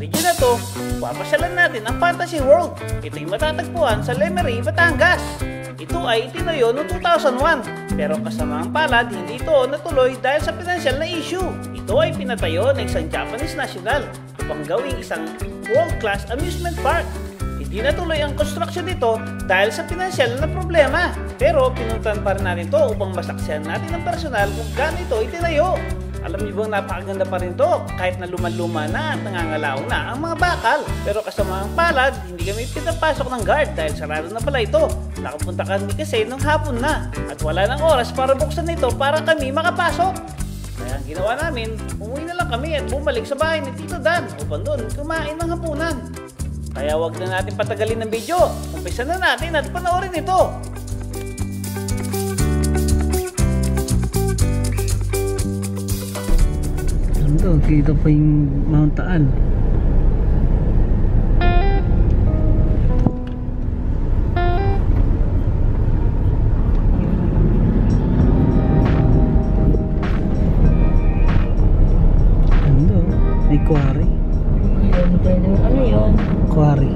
video na to, papasyalan natin ang Fantasy World. Ito'y matatagpuan sa Lemery, Batangas. Ito ay itinayo noong 2001, pero kasamaang palad hindi ito natuloy dahil sa pinansyal na issue. Ito ay pinatayo ng isang Japanese national upang gawing isang world-class amusement park. Hindi natuloy ang construction nito dahil sa pinansyal na problema, pero pinuntan pa rin natin ito upang masaksihan natin ng personal kung gaano ito itinayo. Alam niyo bang napakaganda pa rin to kahit na luma-luma na at nangangalaw na ang mga bakal. Pero kasama ang palad, hindi kami pinapasok ng guard dahil sarado na pala ito. Nakapunta kami kasi nung hapon na at wala nang oras para buksan ito para kami makapasok. Kaya ang ginawa namin, umuwi na lang kami at bumalik sa bahay ni Tito Dan upang doon kumain ng hapunan. Kaya wag na natin patagalin ng video. Umpisa na natin at panoorin ito. Ito, kita pa yung Mount Taal. Ito, may quarry. Ano yun? Quarry.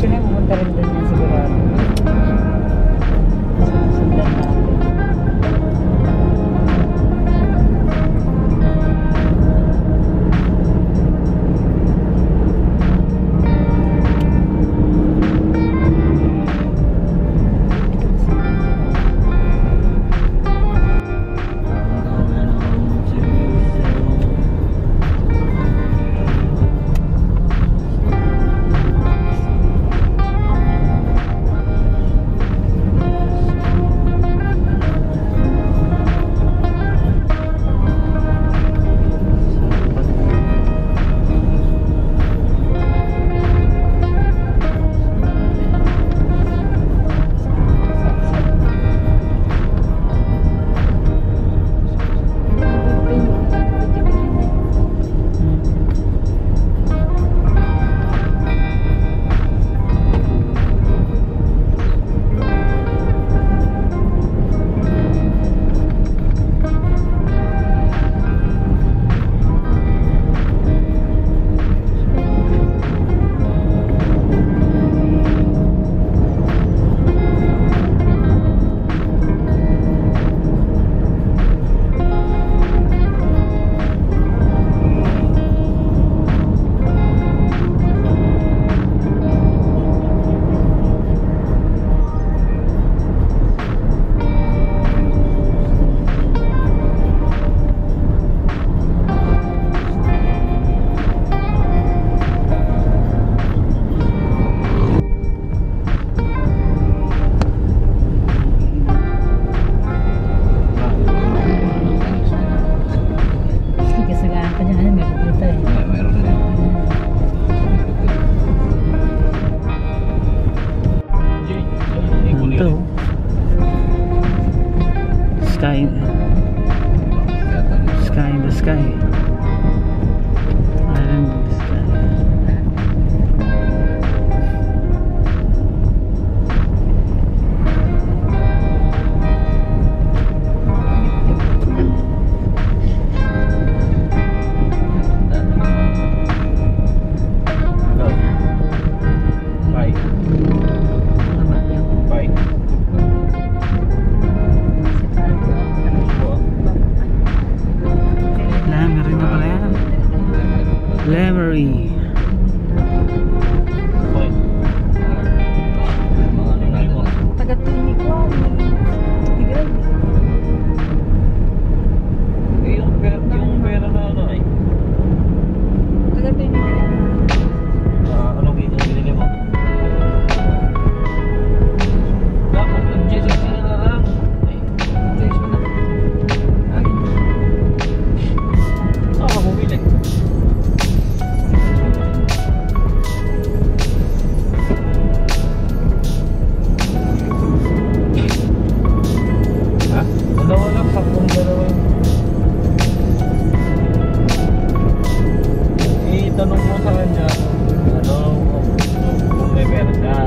Pumunta rin doon yan sigurado. Sundan natin. Sky in the sky. Island in the sky. Lemery. Taga-tinig ko. Tigran. Yung pera na ano ay? Taga-tinig. Anong binili mo? Dapat ang Jesus na lang. Jesus na. Saan ka bumili? Itanong mo sa kanya, ano, kung may meron ka.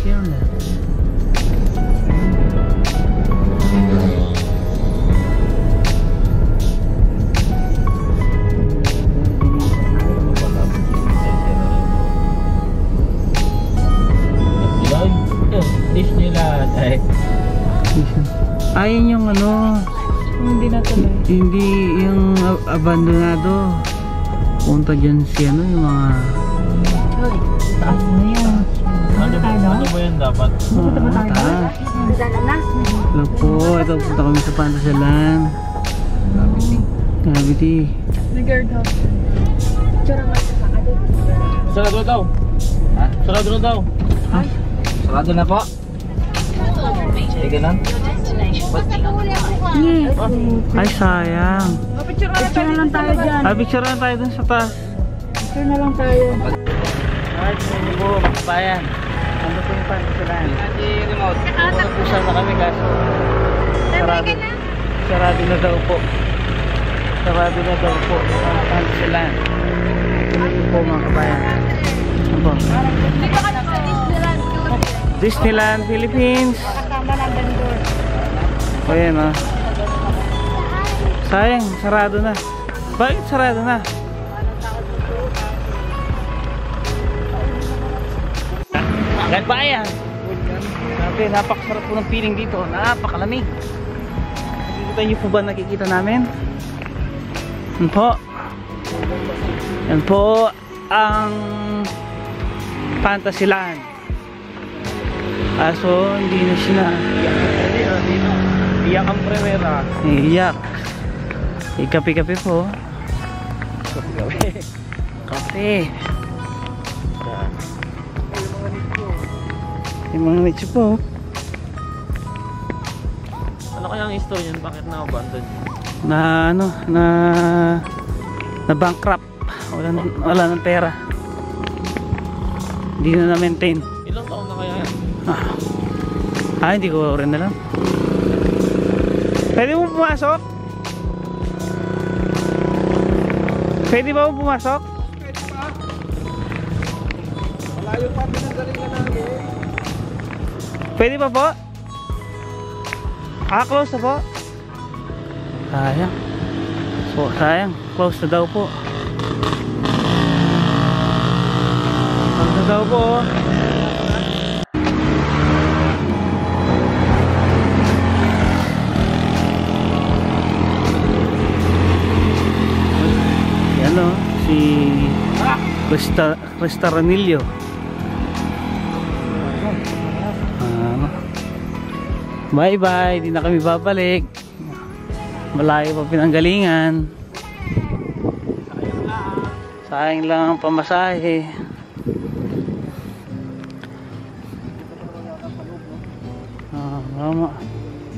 Here na. Disneyland ay Ayun yung ano, Hindi natuloy. hindi yung abandonado. Punta dyan si ano, yung mga Hoy, taas mo yan. ano ba yan dapat? taas. Hello po, ito punta kami sa Pantasalan. Gravity. Nag-guardhouse. Sarado daw. Ha? Sarado na daw. Sarado na po. Sige lang. Ay, sayang. Picture na lang tayo dyan. Picture na tayo dun sa taas. Picture na lang tayo. Alright, hindi po, makabayan. Ano po yung Pantasalan? Pupunta sana kami kaso sarado. Sarado na daw po. Sarado na daw po ang Pantasalan. Hindi po mga kabayan. Ano po? Disneyland Philippines. Kasama ng vendor. O yan o. Sayang, sarado na. Bakit sarado na? Kabayan! Grabe, napakasarap po ng feeling dito. Napakalamig. Nakikita niyo po ba nakikita namin? Yan po. Yan po ang Pantasalan. Kaso hindi na siya na Iyak ang premera. iyak. Kape-kape po. Kape. Yung mga nicho po. Ano kaya ang history niyan? Bakit na-abandon? Na ano, na bankrupt. Wala ng pera. Hindi na na-maintain. Ilang taon na kaya yan? Hindi ko rin alam. Pwede mo pumasok? Pwede ba mo pumasok? Pwede ba? Malayo pa pinagalingan namin. Pwede ba po? Close na po. Sayang. So, sayang. Close na daw po. Close na daw po. Yan o. Si Restaranillo. Bye bye, di na kami babalik. Malayo pa pinanggalingan. Sayang lang ang pamasahe.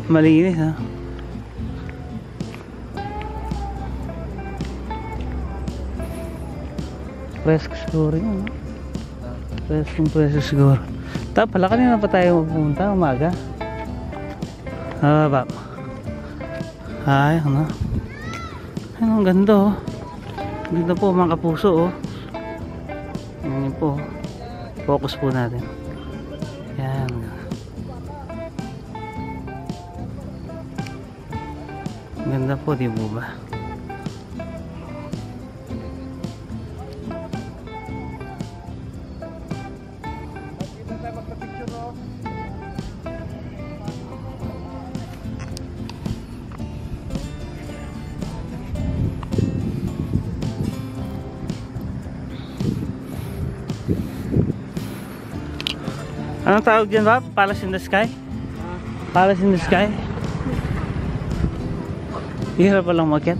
Malinis ha. Presko siguro yun. Presko siguro. Pala kanina pa tayo pupunta umaga. Bak. Ay, ano? Ano, ang ganda oh. Ganda po mga kapuso oh. Yan po. Focus po natin. Yan. Ganda po, di ba? Anong tawag dyan ba? Palace in the Sky? Palace in the Sky? Hirap palang makyat.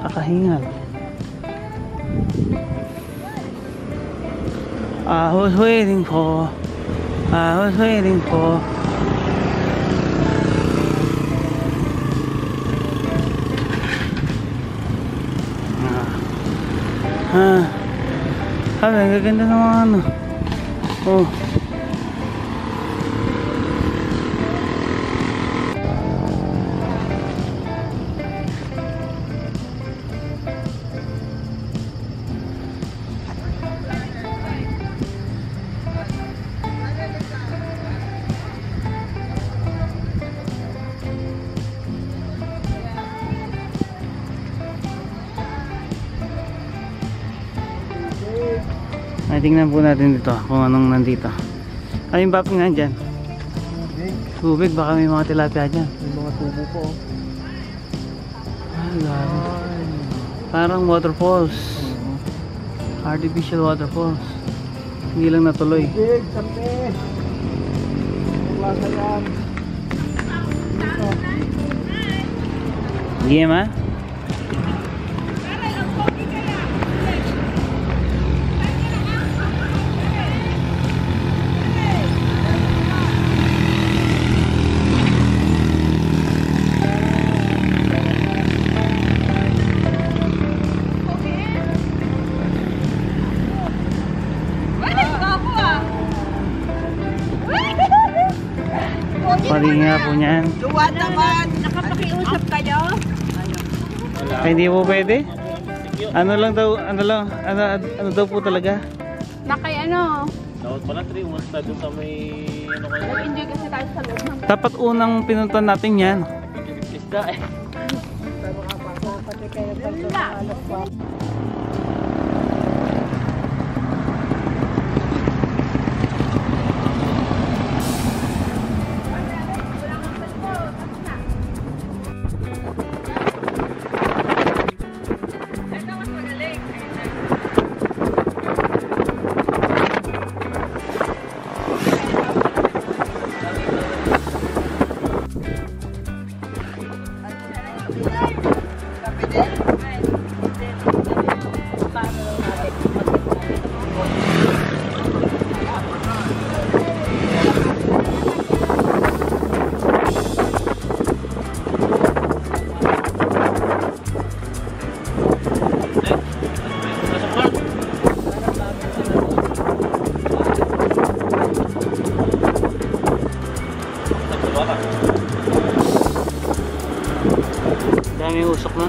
Kakahingal. I was waiting for ang gaganda ng mga ano. Oh. tingnan po natin dito kung anong nandito. Ano yung bapping nga dyan? Tubig, baka may mga tilapia dyan. May mga tubo po. Ay, grabe. Parang waterfalls. Artificial waterfalls. Hindi lang natuloy. Big, sabi. Lasa yan. Game ha? Paling nga po niyan. Duwan naman. Nakapakiusap kayo? Ay, hindi po pwede? Ano daw po talaga? Nakay ano? Dapat pala 3 months na doon sa may ano kayo. Nag-enjoy kasi tayo sa loob ng Dapat unang pinuntan natin yan. Isda eh. pati kayo pagkakalap ko. Daming usok na.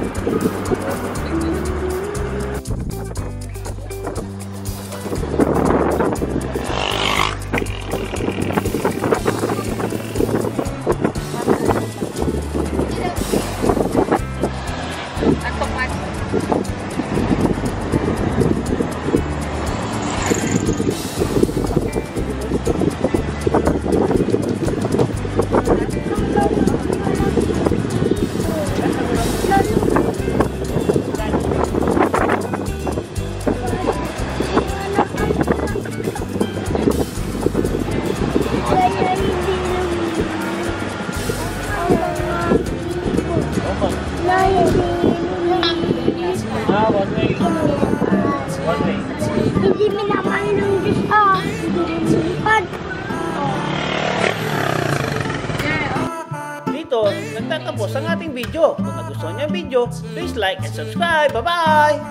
Hindi minaman ng Diyos. Dito, nagtatapos ang ating video. Kung nagustuhan niyo ang video, please like and subscribe. Bye-bye!